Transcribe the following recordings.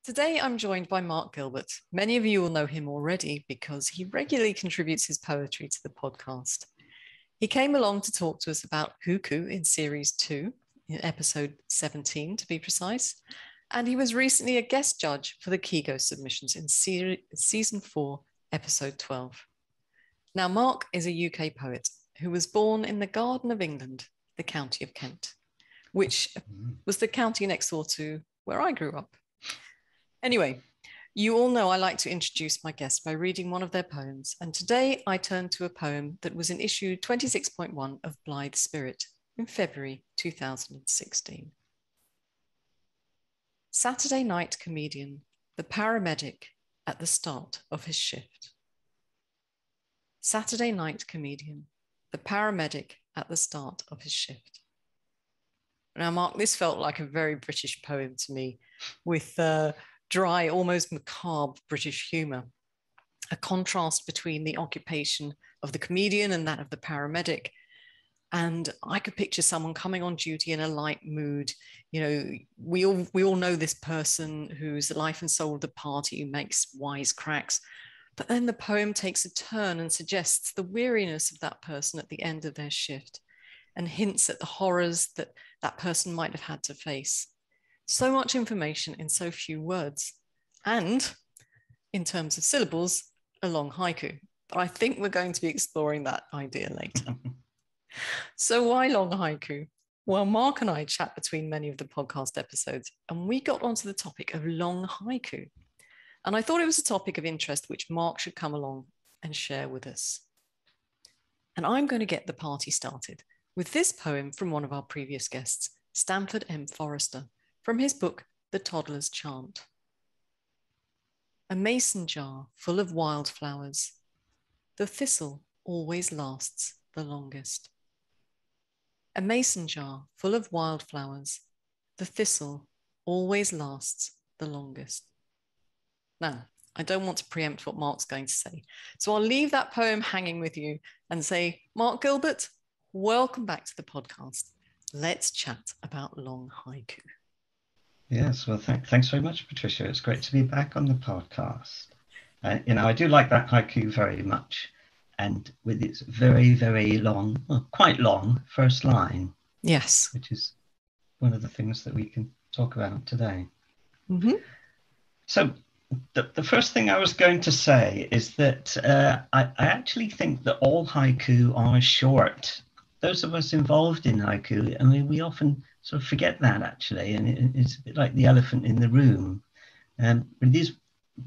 Today, I'm joined by Mark Gilbert. Many of you will know him already because he regularly contributes his poetry to the podcast. He came along to talk to us about haiku in Series 2, in episode 17 to be precise, and he was recently a guest judge for the Kigo submissions in Season 4, Episode 12. Now, Mark is a UK poet who was born in the Garden of England, the county of Kent, which was the county next door to where I grew up. Anyway, you all know I like to introduce my guests by reading one of their poems, and today I turn to a poem that was in issue 26.1 of Blithe Spirit in February 2016. Saturday night comedian, the paramedic at the start of his shift. Saturday night comedian, the paramedic at the start of his shift. Now, Mark, this felt like a very British poem to me, with dry, almost macabre British humour, a contrast between the occupation of the comedian and that of the paramedic. And I could picture someone coming on duty in a light mood. You know, we all know this person who's the life and soul of the party, who makes wise cracks. But then the poem takes a turn and suggests the weariness of that person at the end of their shift and hints at the horrors that that person might have had to face. So much information in so few words. And in terms of syllables, a long haiku. But I think we're going to be exploring that idea later. So why long haiku? Well, Mark and I chat between many of the podcast episodes, and we got onto the topic of long haiku. And I thought it was a topic of interest which Mark should come along and share with us. And I'm going to get the party started with this poem from one of our previous guests, Stamford M. Forrester, from his book, The Toddler's Chant. A mason jar full of wildflowers. The thistle always lasts the longest. A mason jar full of wildflowers. The thistle always lasts the longest. Now, I don't want to preempt what Mark's going to say, so I'll leave that poem hanging with you and say, Mark Gilbert, welcome back to the podcast. Let's chat about long haiku. Yes, well, thanks very much, Patricia. It's great to be back on the podcast. I do like that haiku very much. And with its very, very long, well, quite long first line. Yes. Which is one of the things that we can talk about today. Mm-hmm. So the first thing I was going to say is that I actually think that all haiku are short. Those of us involved in haiku, I mean, we often sort of forget that actually, and it's a bit like the elephant in the room. But it is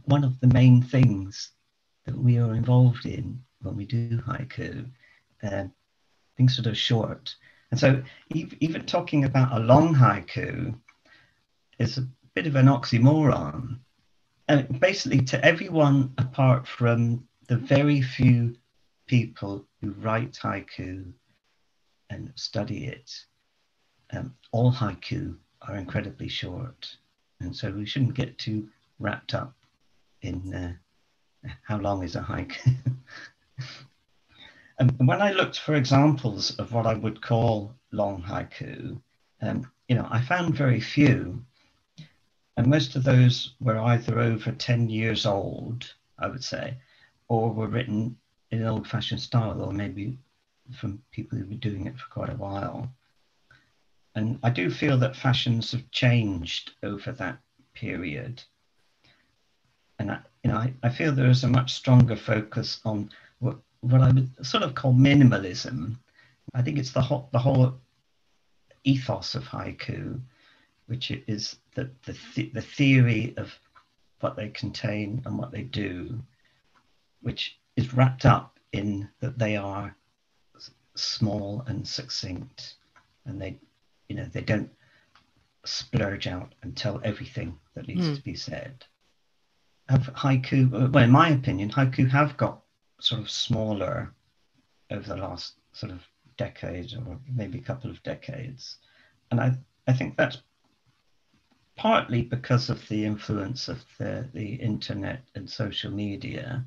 one of the main things that we are involved in when we do haiku. Things that are short. And so even talking about a long haiku is a bit of an oxymoron. And basically to everyone apart from the very few people who write haiku and study it, all haiku are incredibly short. And so we shouldn't get too wrapped up in how long is a haiku. And when I looked for examples of what I would call long haiku, I found very few. And most of those were either over 10 years old, I would say, or were written in an old-fashioned style, or maybe from people who've been doing it for quite a while. And I do feel that fashions have changed over that period. And I feel there is a much stronger focus on what I would sort of call minimalism. I think it's the whole ethos of haiku, which is the theory of what they contain and what they do, which is wrapped up in that they are small and succinct, and they don't splurge out and tell everything that needs to be said. Haiku, well, in my opinion, haiku have got sort of smaller over the last sort of decade or maybe a couple of decades. And I think that's partly because of the influence of the internet and social media.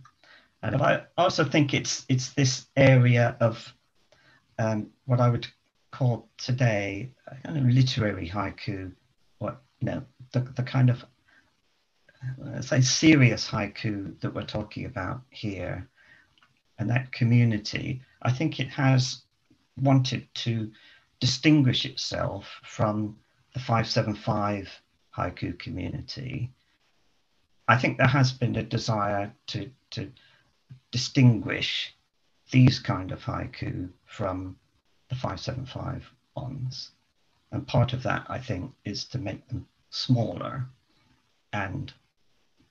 And I also think it's this area of what I would call today kind of literary haiku, or the kind of say, serious haiku that we're talking about here, and that community, I think it has wanted to distinguish itself from the 575 haiku community. I think there has been a desire to distinguish these kind of haiku from the 575 ones. And part of that, I think, is to make them smaller and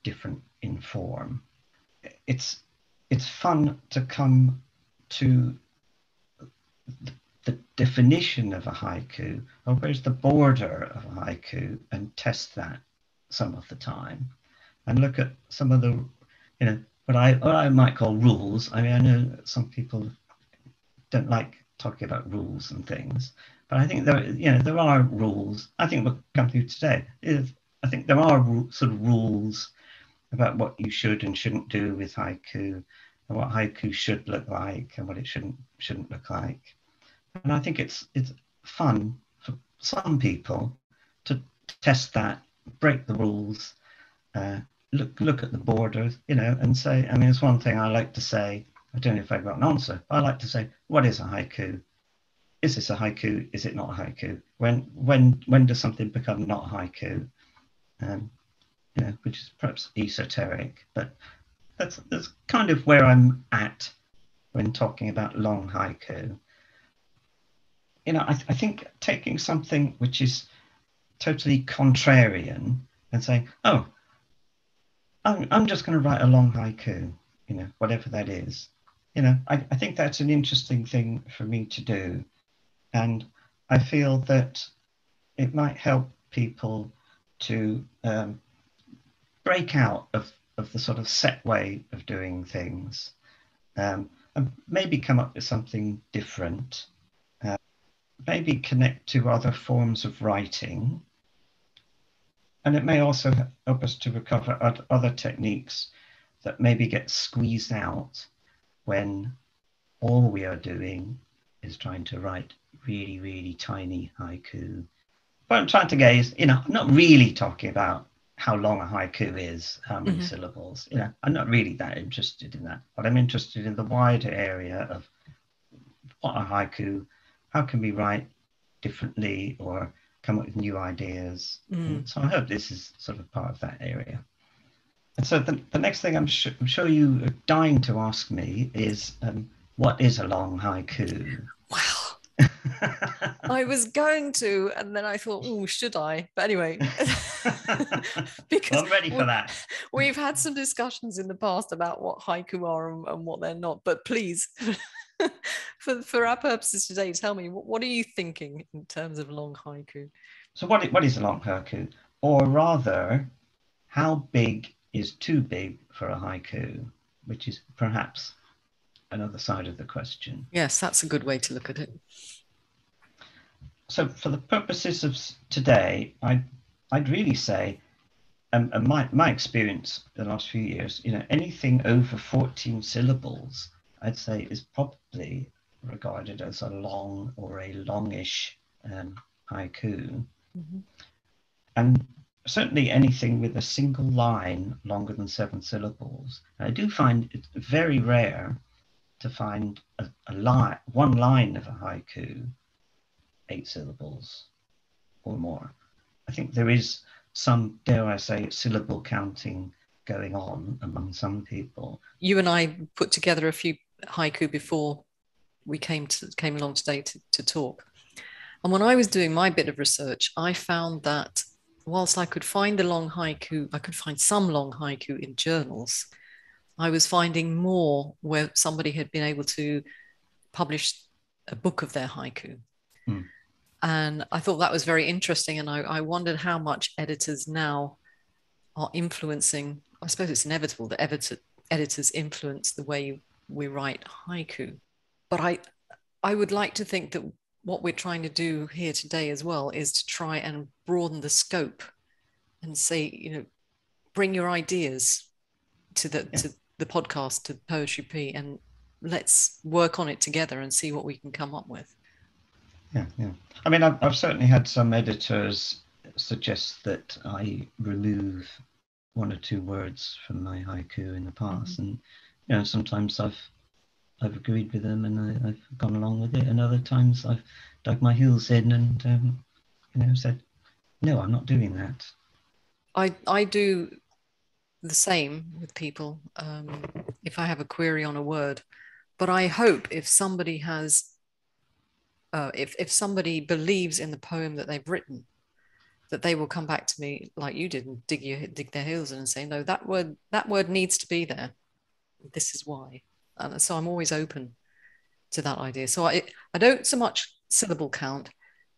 different in form. It's fun to come to the definition of a haiku, or where's the border of a haiku, and test that some of the time, and look at some of the, what I might call rules. I mean, I know some people don't like talking about rules and things, but I think there are rules. I think we'll come through today. I think there are sort of rules about what you should and shouldn't do with haiku, and what haiku should look like and what it shouldn't look like. And I think it's fun for some people to test that, break the rules, look at the borders, and say, I mean, it's one thing I like to say. I don't know if I've got an answer. I like to say, what is a haiku? Is this a haiku? Is it not a haiku? When does something become not a haiku? Which is perhaps esoteric, but that's kind of where I'm at when talking about long haiku. I think taking something which is totally contrarian and saying, oh, I'm just going to write a long haiku, whatever that is. I think that's an interesting thing for me to do. And I feel that it might help people to break out of the sort of set way of doing things, and maybe come up with something different, maybe connect to other forms of writing. And it may also help us to recover other techniques that maybe get squeezed out when all we are doing is trying to write really, really tiny haiku. What I'm trying to get is, I'm not really talking about how long a haiku is, how many syllables. I'm not really that interested in that, but I'm interested in the wider area of what a haiku, how can we write differently or come up with new ideas. So I hope this is sort of part of that area. And so the next thing I'm sure you are dying to ask me is, what is a long haiku? Wow. I was going to, and then I thought, oh, should I? But anyway, because I'm ready for that. We've had some discussions in the past about what haiku are and what they're not. But please, for our purposes today, tell me, what are you thinking in terms of long haiku? So what is a long haiku? Or rather, how big is too big for a haiku? Which is perhaps another side of the question. Yes, that's a good way to look at it. So for the purposes of today, I'd really say, and my experience the last few years, anything over 14 syllables, I'd say is probably regarded as a long or a longish haiku. And certainly anything with a single line longer than 7 syllables. I do find it very rare to find one line of a haiku 8 syllables or more. I think there is some, dare I say, syllable counting going on among some people. You and I put together a few haiku before we came along today to talk. And when I was doing my bit of research, I found that whilst I could find the long haiku, I could find some long haiku in journals, I was finding more where somebody had been able to publish a book of their haiku. And I thought that was very interesting. And I wondered how much editors now are influencing, I suppose it's inevitable that editors influence the way we write haiku. But I would like to think that what we're trying to do here today as well is to try and broaden the scope and say, bring your ideas to the podcast, to Poetry Pea, and let's work on it together and see what we can come up with. Yeah. I mean, I've certainly had some editors suggest that I remove one or two words from my haiku in the past, and sometimes I've agreed with them and I've gone along with it, and other times I've dug my heels in and said, no, I'm not doing that. I do the same with people if I have a query on a word, but I hope if somebody has if somebody believes in the poem that they've written, that they will come back to me like you did and dig their heels in and say, no, that word needs to be there. This is why. And so I'm always open to that idea. So I don't so much syllable count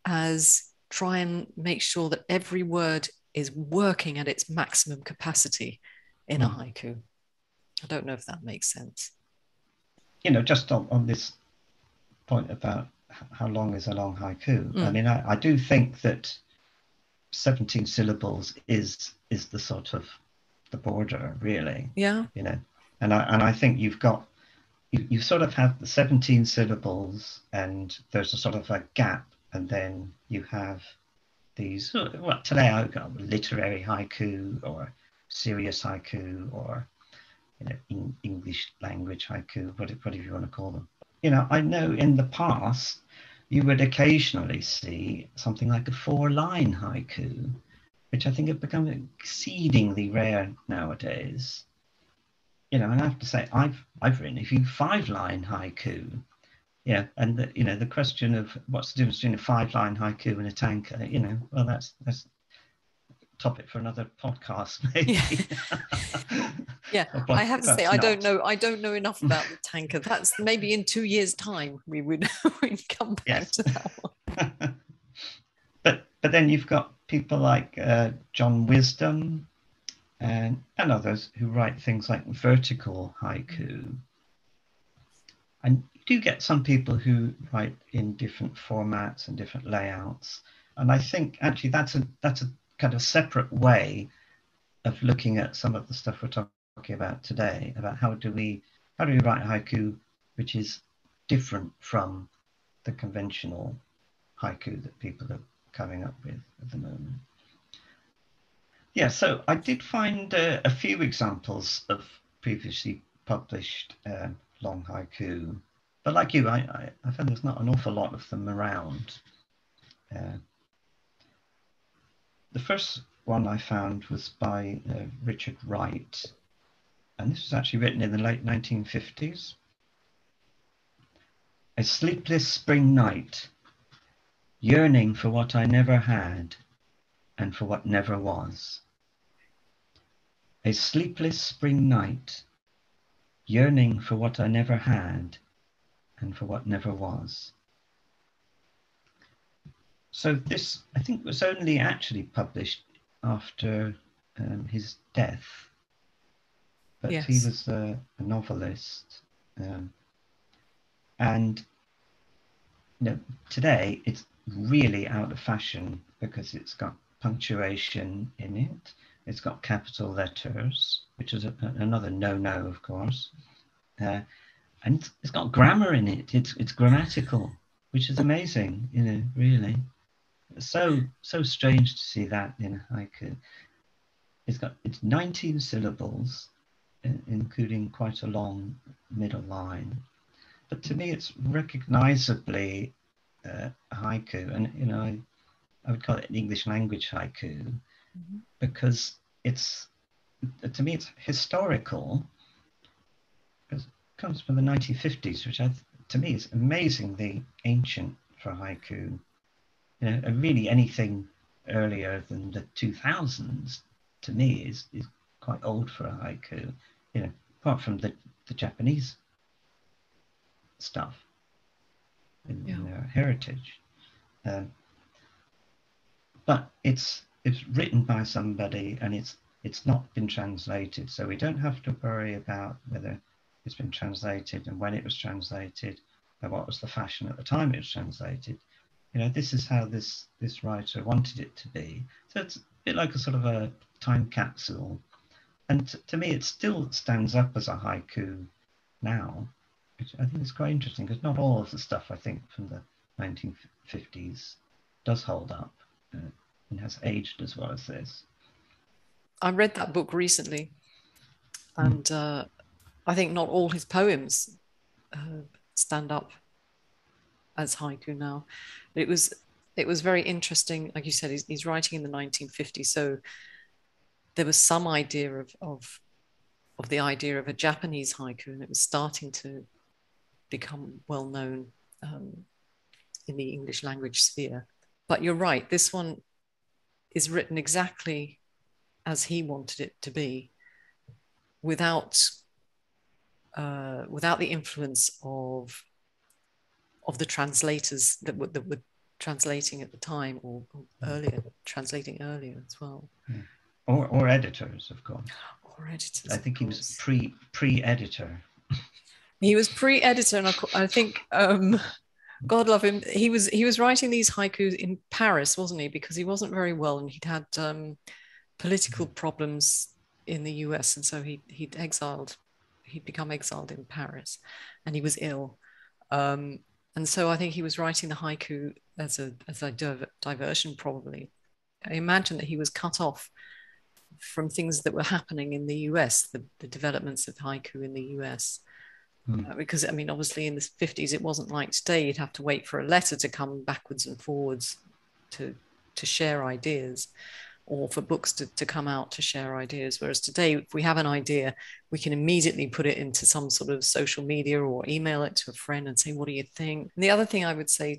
as try and make sure that every word is working at its maximum capacity in a haiku. I don't know if that makes sense. Just on this point about how long is a long haiku, I mean, I do think that 17 syllables is the sort of the border, really. Yeah. And I think you sort of have the 17 syllables, and there's a sort of a gap, and then you have these, well, today I've got literary haiku or serious haiku or English language haiku, whatever you want to call them. I know in the past you would occasionally see something like a 4-line haiku, which I think have become exceedingly rare nowadays. And I have to say, I've written a few 5-line haiku. And the question of what's the difference between a 5-line haiku and a tanka, well, that's a topic for another podcast, maybe. Yeah, I have to say, I don't know enough about the tanka. That's maybe in 2 years' time we'd come back to that one. But then you've got people like John Wisdom and others who write things like vertical haiku. And you do get some people who write in different formats and different layouts. And I think actually that's a kind of separate way of looking at some of the stuff we're talking about today, about how do we write haiku which is different from the conventional haiku that people are coming up with at the moment. Yeah, so I did find a few examples of previously published long haiku, but like you, I found there's not an awful lot of them around. The first one I found was by Richard Wright, and this was actually written in the late 1950s. A sleepless spring night, yearning for what I never had and for what never was. A sleepless spring night, yearning for what I never had and for what never was. So this, I think, was only actually published after his death. But yes. he was a novelist. And today it's really out of fashion because it's got punctuation in it. It's got capital letters, which is another no-no, of course. And it's got grammar in it. It's grammatical, which is amazing, really. So strange to see that in a haiku. It's 19 syllables, including quite a long middle line. But to me, it's recognizably a haiku, and I would call it an English language haiku, because to me it's historical. It comes from the 1950s, which to me is amazingly ancient for haiku. Really anything earlier than the 2000s to me is quite old for a haiku. Apart from the Japanese stuff in their heritage. But it's written by somebody, and it's not been translated, so we don't have to worry about whether it's been translated and when it was translated and what was the fashion at the time it was translated. This is how this writer wanted it to be. So it's a bit like a sort of a time capsule. And to me, it still stands up as a haiku now, which I think is quite interesting, because not all of the stuff, I think, from the 1950s does hold up and has aged as well as this. I read that book recently, and I think not all his poems stand up as haiku now. It was very interesting. Like you said, he's writing in the 1950s, so there was some idea of the idea of a Japanese haiku, and it was starting to become well known in the English language sphere. But you're right, this one is written exactly as he wanted it to be, without without the influence of the translators that were translating at the time, or earlier, translating earlier as well. Yeah. Or editors, of course. Or editors. I think he was pre-editor. He was pre-editor, and I think God love him. He was writing these haikus in Paris, wasn't he? Because he wasn't very well, and he'd had political problems in the US, and so he'd become exiled in Paris, and he was ill. And so I think he was writing the haiku as a diversion, probably. I imagine that he was cut off from things that were happening in the US, the developments of haiku in the US. Because, I mean, obviously in the 50s, it wasn't like today. You'd have to wait for a letter to come backwards and forwards to share ideas, or for books to come out to share ideas. Whereas today, if we have an idea, we can immediately put it into some sort of social media or email it to a friend and say, what do you think? And the other thing I would say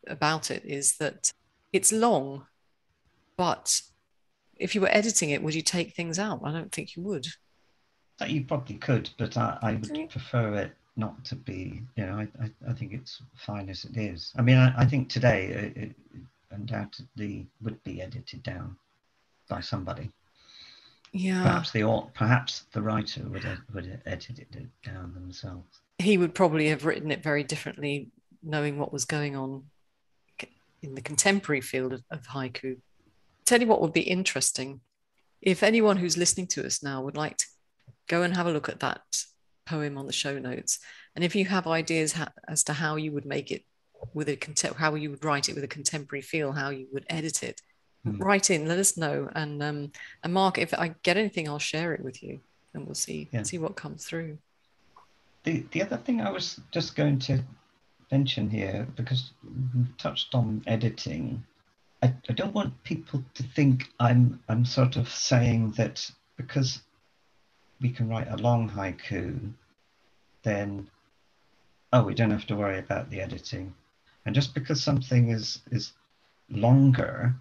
about it is that it's long, but if you were editing it, would you take things out? I don't think you would. You probably could, but I would prefer it not to be. You know, I think it's fine as it is. I mean, I think today it undoubtedly would be edited down by somebody. Yeah. Perhaps the writer would have edited it down themselves. He would probably have written it very differently, knowing what was going on in the contemporary field of haiku. Tell you what would be interesting. If anyone who's listening to us now would like to go and have a look at that poem on the show notes, and if you have ideas as to how you would make it with how you would write it with a contemporary feel, how you would edit it, write in, let us know. And Mark, if I get anything, I'll share it with you, and we'll see what comes through. The other thing I was just going to mention here, because we touched on editing, I don't want people to think I'm sort of saying that because we can write a long haiku, then we don't have to worry about the editing. And just because something is longer,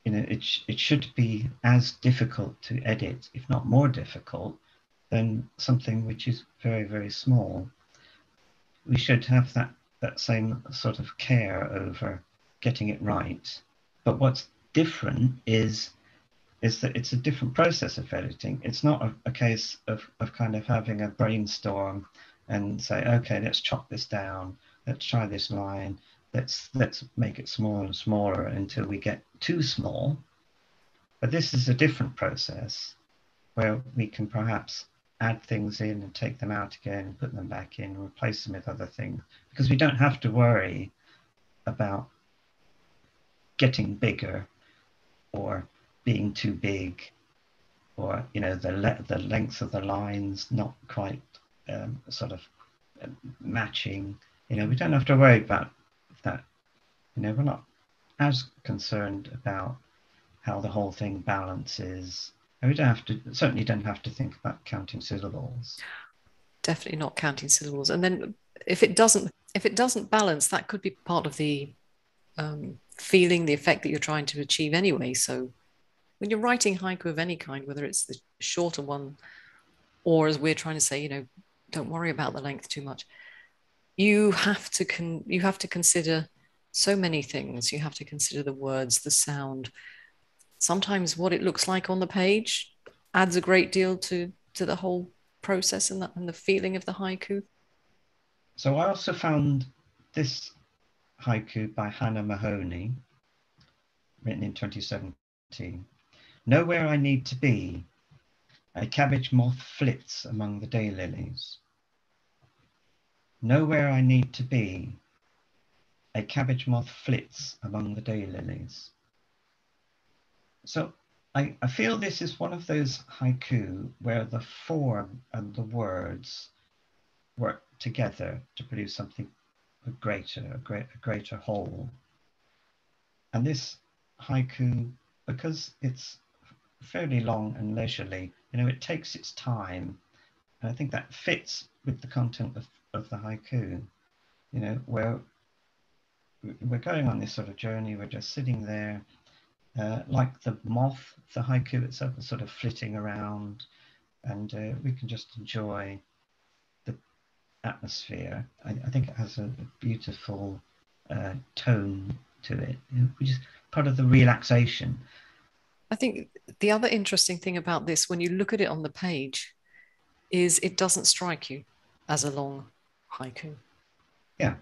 you know, it should be as difficult to edit, if not more difficult, than something which is very, very small. We should have that same sort of care over getting it right. But what's different is that it's a different process of editing. It's not a case of kind of having a brainstorm and say, okay, let's chop this down, let's try this line, let's make it smaller and smaller until we get too small. But this is a different process where we can perhaps add things in and take them out again, put them back in, replace them with other things, because we don't have to worry about getting bigger or being too big, or, you know, the length of the lines not quite sort of matching. You know, we don't have to worry about that. You know, we're not as concerned about how the whole thing balances. And we certainly don't have to think about counting syllables. Definitely not counting syllables. And then if it doesn't balance, that could be part of the feeling, the effect that you're trying to achieve anyway. So when you're writing haiku of any kind, whether it's the shorter one, or as we're trying to say, you know, don't worry about the length too much, you have to consider so many things. You have to consider the words, the sound. Sometimes what it looks like on the page adds a great deal to the whole process and the feeling of the haiku. So I also found this haiku by Hana Mahoney, written in 2017. Nowhere I need to be, a cabbage moth flits among the daylilies. Nowhere I need to be, a cabbage moth flits among the daylilies. So I feel this is one of those haiku where the form and the words work together to produce something greater, a greater whole. And this haiku, because it's fairly long and leisurely, it takes its time. And I think that fits with the content of the haiku, where we're going on this sort of journey, we're just sitting there, like the moth, the haiku itself is sort of flitting around, and we can just enjoy the atmosphere. I think it has a beautiful tone to it, which is part of the relaxation. I think the other interesting thing about this, when you look at it on the page, is it doesn't strike you as a long haiku. Yeah.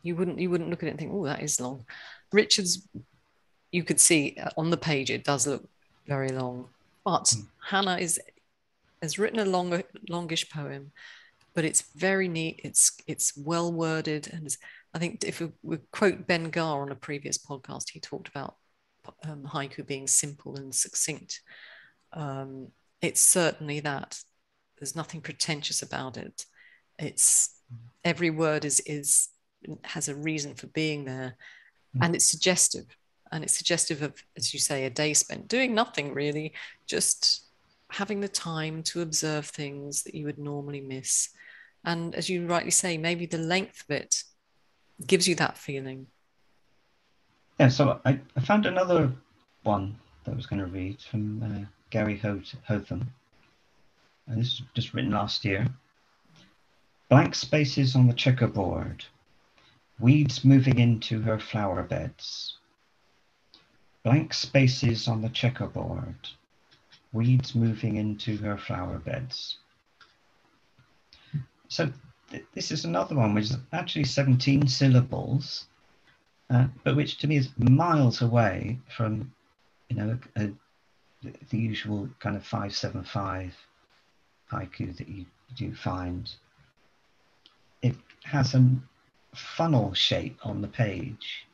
You wouldn't look at it and think, oh, that is long. Richard's, you could see on the page, it does look very long. But Hana has written a longish poem, but it's very neat. It's well worded, and I think if we quote Ben Gar on a previous podcast, he talked about haiku being simple and succinct. It's certainly that. There's nothing pretentious about it. It's every word has a reason for being there, and it's suggestive. And it's suggestive of, as you say, a day spent doing nothing really, just having the time to observe things that you would normally miss. And as you rightly say, maybe the length of it gives you that feeling. Yeah, so I found another one that I was going to read from Gary Hotham. And this was just written last year. Blank spaces on the checkerboard, weeds moving into her flower beds. Blank spaces on the checkerboard, weeds moving into her flower beds. So this is another one which is actually 17 syllables, but which to me is miles away from, the usual kind of 575 haiku that you do find. It has a funnel shape on the page.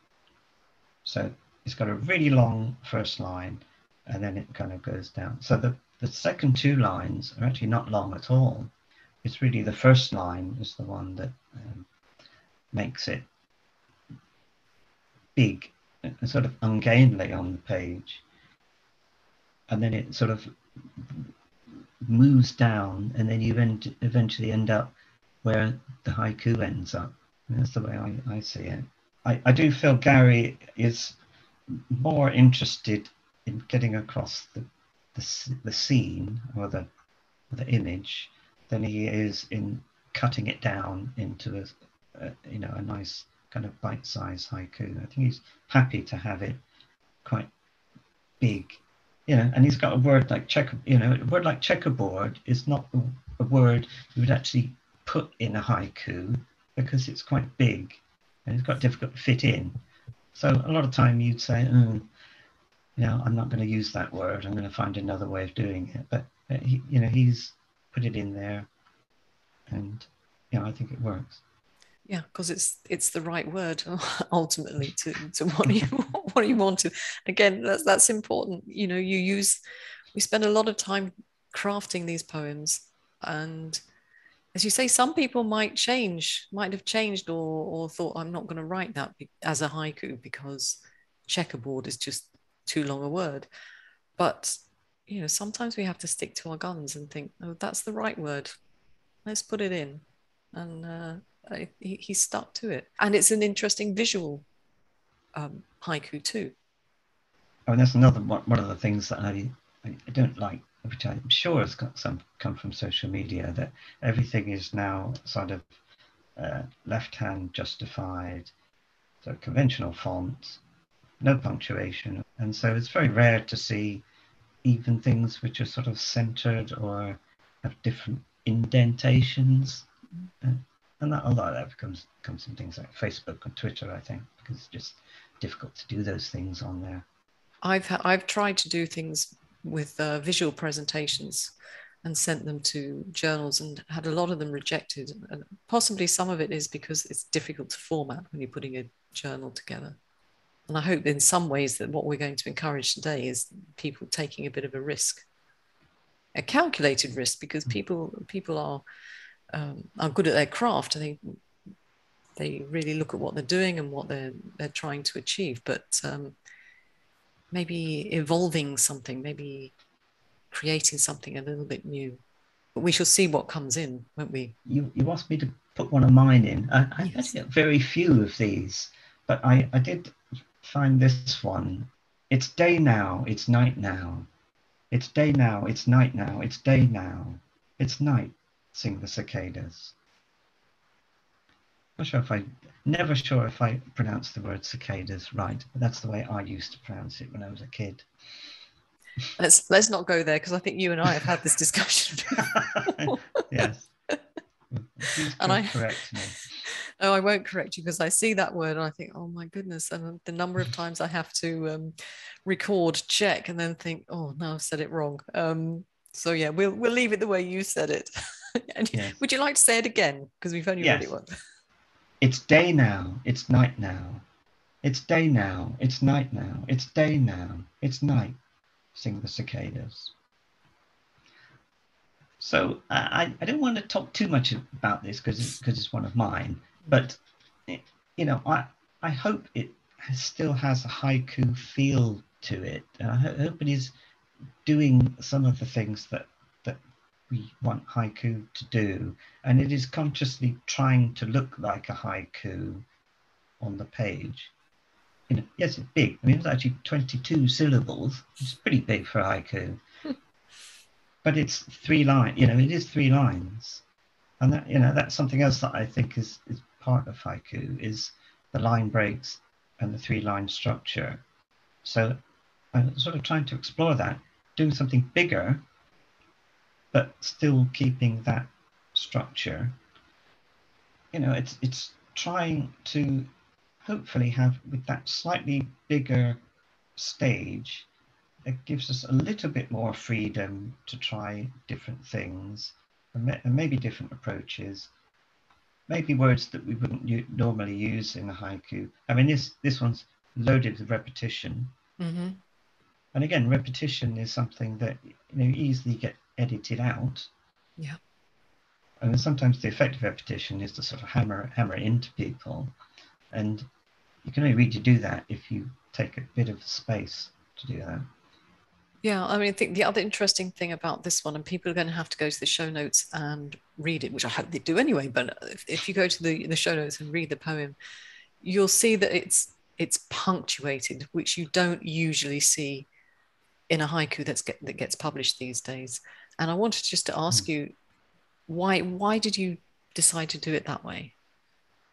So it's got a really long first line, and then it kind of goes down. So the second two lines are actually not long at all. It's really the first line is the one that makes it big and sort of ungainly on the page. And then it sort of moves down, and then you eventually end up where the haiku ends up. And that's the way I see it. I do feel Gary is more interested in getting across the scene or the image than he is in cutting it down into a nice kind of bite-sized haiku. I think he's happy to have it quite big, and he's got a word like a word like checkerboard is not a word you would actually put in a haiku because it's quite big and it's quite difficult to fit in. So a lot of time you'd say, I'm not going to use that word. I'm going to find another way of doing it. But he's put it in there, and I think it works. Yeah, because it's the right word ultimately to what you want to. Again, that's important. We spend a lot of time crafting these poems, and as you say, some people might have changed or thought, I'm not going to write that as a haiku because checkerboard is just too long a word. But, sometimes we have to stick to our guns and think, oh, that's the right word. Let's put it in. And he stuck to it. And it's an interesting visual haiku too. Oh, that's another one of the things that I don't like, which I'm sure has got some come from social media, that everything is now sort of left-hand justified, so conventional fonts, no punctuation, and so it's very rare to see even things which are sort of centered or have different indentations, and that a lot of that comes from things like Facebook and Twitter, I think, because it's just difficult to do those things on there. I've tried to do things with visual presentations and sent them to journals and had a lot of them rejected. And possibly some of it is because it's difficult to format when you're putting a journal together. And I hope in some ways that what we're going to encourage today is people taking a bit of a risk, a calculated risk, because people are good at their craft, and they really look at what they're doing and what they're trying to achieve. But maybe evolving something, maybe creating something a little bit new. But we shall see what comes in, won't we? You asked me to put one of mine in. I Yes. get very few of these, but I did find this one. It's day now, it's night now. It's day now, it's night now, it's day now. It's night, sing the cicadas. Never sure if I pronounce the word cicadas right, but that's the way I used to pronounce it when I was a kid. Let's not go there, because I think you and I have had this discussion before. Yes. Please correct me. No, I won't correct you, because I see that word and I think, oh my goodness, and the number of times I have to record, check, and then think, oh no, I've said it wrong. So yeah, we'll leave it the way you said it. And yes. Would you like to say it again? Because we've only read it once. It's day now, it's night now. It's day now, it's night now. It's day now, it's night, sing the cicadas. So I don't want to talk too much about this because it's one of mine, but I hope it still has a haiku feel to it. And I hope it is doing some of the things that we want haiku to do, and it is consciously trying to look like a haiku on the page. Yes, it's big. I mean, it's actually 22 syllables. It's pretty big for haiku. But it's 3 lines, it is 3 lines. And that, that's something else that I think is part of haiku, is the line breaks and the 3-line structure. So I'm sort of trying to explore that, doing something bigger, but still keeping that structure. It's trying to hopefully have, with that slightly bigger stage, it gives us a little bit more freedom to try different things and maybe different approaches, maybe words that we wouldn't normally use in a haiku. I mean, this one's loaded with repetition. Mm-hmm. And again, repetition is something that easily get edited out. Yeah. And sometimes the effect of repetition is to sort of hammer into people. And you can only really do that if you take a bit of space to do that. Yeah, I mean, I think the other interesting thing about this one, and people are going to have to go to the show notes and read it, which I hope they do anyway, but if you go to the show notes and read the poem, you'll see that it's punctuated, which you don't usually see in a haiku that gets published these days. And I wanted just to ask you, why did you decide to do it that way?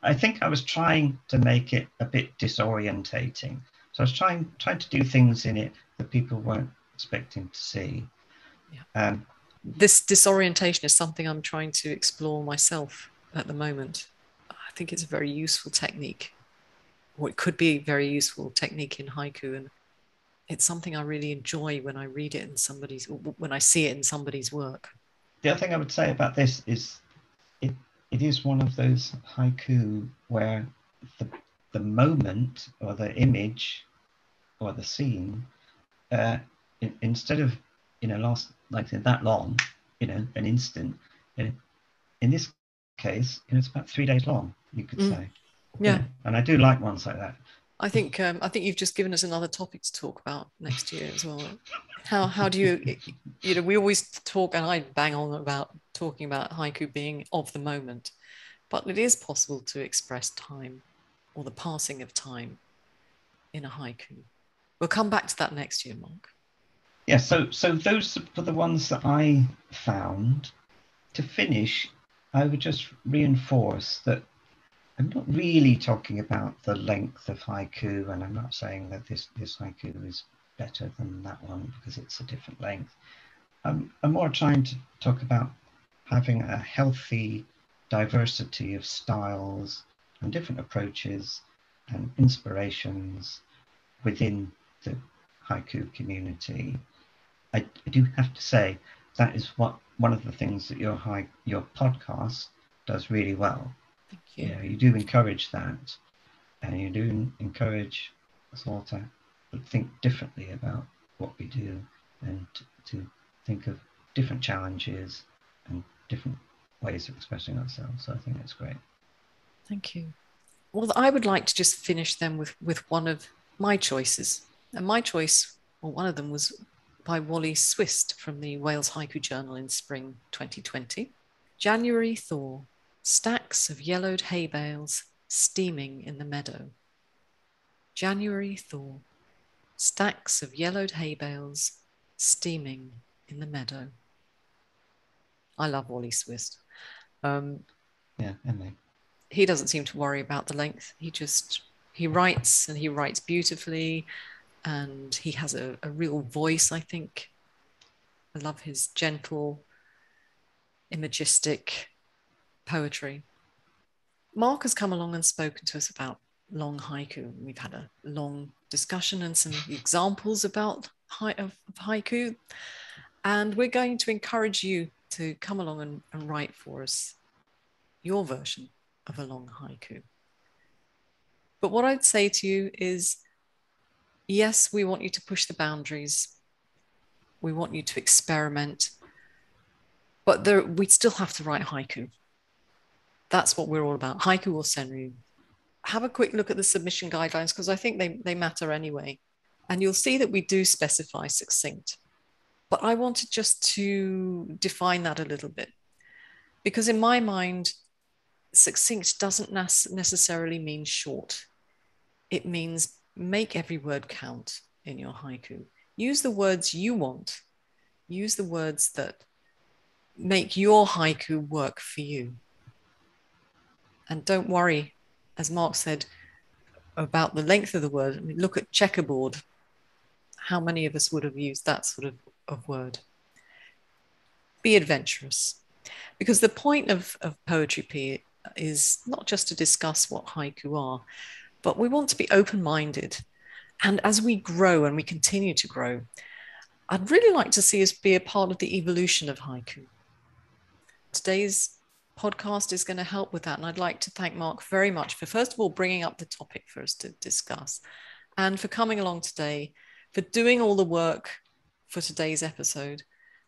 I think I was trying to make it a bit disorientating. So I was trying to do things in it that people weren't expecting to see. Yeah. This disorientation is something I'm trying to explore myself at the moment. I think it's a very useful technique, or it could be a very useful technique in haiku, and it's something I really enjoy when I read it when I see it in somebody's work. The other thing I would say about this is it is one of those haiku where the moment or the image or the scene, instead of last like that long, an instant, in this case, it's about 3 days long, you could say. Yeah. And I do like ones like that. I think you've just given us another topic to talk about next year as well. How do you we always talk, and I bang on about talking about haiku being of the moment, but it is possible to express time or the passing of time in a haiku. We'll come back to that next year, Mark. Yeah, so those were the ones that I found. To finish, I would just reinforce that I'm not really talking about the length of haiku, and I'm not saying that this haiku is better than that one because it's a different length. I'm more trying to talk about having a healthy diversity of styles and different approaches and inspirations within the haiku community. I do have to say that is one of the things that your podcast does really well. Thank you. You do encourage that, and you do encourage us all to think differently about what we do, and to think of different challenges and different ways of expressing ourselves. So I think that's great. Thank you. Well, I would like to just finish then with one of my choices. And my choice, well, one of them was by Ollie Swiss from the Wales Haiku Journal in spring 2020. January thaw, stacks of yellowed hay bales steaming in the meadow. January thaw, stacks of yellowed hay bales steaming in the meadow. I love Ollie Swiss. Yeah, Emily. He doesn't seem to worry about the length. He writes, and he writes beautifully, and he has a real voice, I think. I love his gentle, imagistic poetry. Mark has come along and spoken to us about long haiku. We've had a long discussion and some examples about haiku. And we're going to encourage you to come along and write for us your version of a long haiku. But what I'd say to you is, yes, we want you to push the boundaries. We want you to experiment, but we still have to write haiku. That's what we're all about, haiku or senryu. Have a quick look at the submission guidelines, because I think they matter anyway. And you'll see that we do specify succinct. But I wanted just to define that a little bit, because in my mind, succinct doesn't necessarily mean short. It means make every word count in your haiku. Use the words you want. Use the words that make your haiku work for you. And don't worry, as Mark said, about the length of the word. I mean, look at checkerboard. How many of us would have used that sort of word? Be adventurous. Because the point of Poetry Pea is not just to discuss what haiku are, but we want to be open-minded. And as we grow and we continue to grow, I'd really like to see us be a part of the evolution of haiku. Today's podcast is going to help with that. And I'd like to thank Mark very much for, first of all, bringing up the topic for us to discuss, and for coming along today, for doing all the work for today's episode,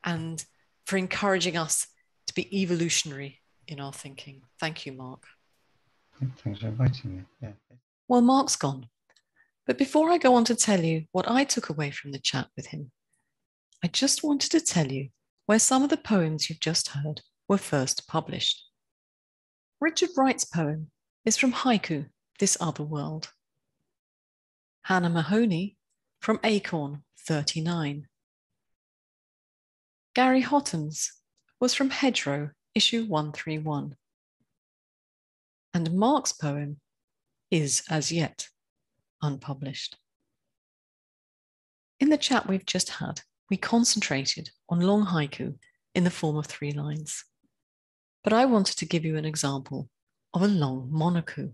and for encouraging us to be evolutionary in our thinking. Thank you, Mark. Thanks for inviting me. Yeah. Well, Mark's gone. But before I go on to tell you what I took away from the chat with him, I just wanted to tell you where some of the poems you've just heard were first published. Richard Wright's poem is from Haiku, This Other World. Hana Mahoney from Acorn 39. Gary Hotton's was from Hedgerow, issue 131. And Mark's poem is as yet unpublished. In the chat we've just had, we concentrated on long haiku in the form of 3 lines. But I wanted to give you an example of a long monoku.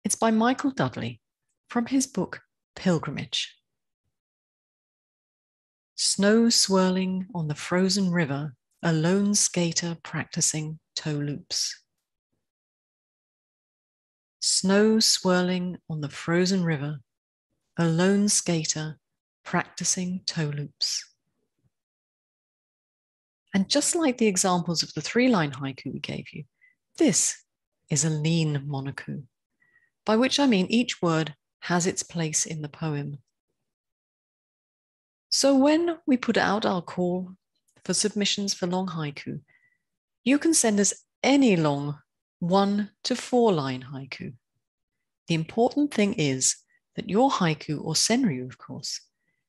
It's by Michael Dudley from his book Pilgrimage. Snow swirling on the frozen river, a lone skater practicing toe loops. Snow swirling on the frozen river, a lone skater practicing toe loops. And just like the examples of the 3-line haiku we gave you, this is a lean monoku, by which I mean each word has its place in the poem. So when we put out our call for submissions for long haiku, you can send us any long 1 to 4-line haiku. The important thing is that your haiku, or senryu of course,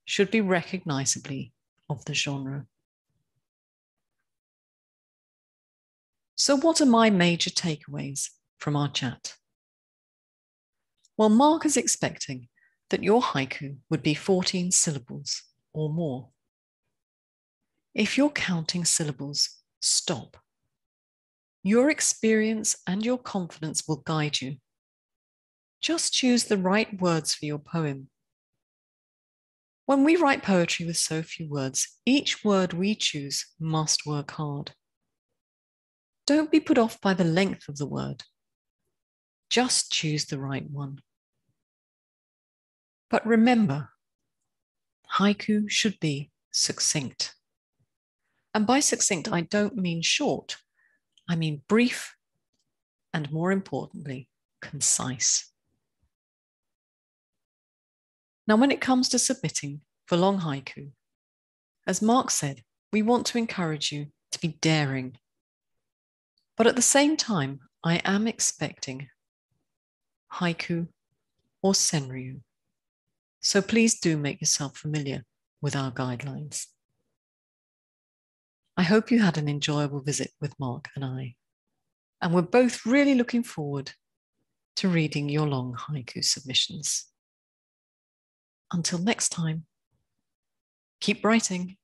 should be recognizably of the genre. So what are my major takeaways from our chat? Well, Mark is expecting that your haiku would be 14 syllables or more. If you're counting syllables, stop. Your experience and your confidence will guide you. Just choose the right words for your poem. When we write poetry with so few words, each word we choose must work hard. Don't be put off by the length of the word. Just choose the right one. But remember, haiku should be succinct. And by succinct, I don't mean short. I mean brief and, more importantly, concise. Now, when it comes to submitting for long haiku, as Mark said, we want to encourage you to be daring. But at the same time, I am expecting haiku or senryu. So please do make yourself familiar with our guidelines. I hope you had an enjoyable visit with Mark and I, and we're both really looking forward to reading your long haiku submissions. Until next time, keep writing.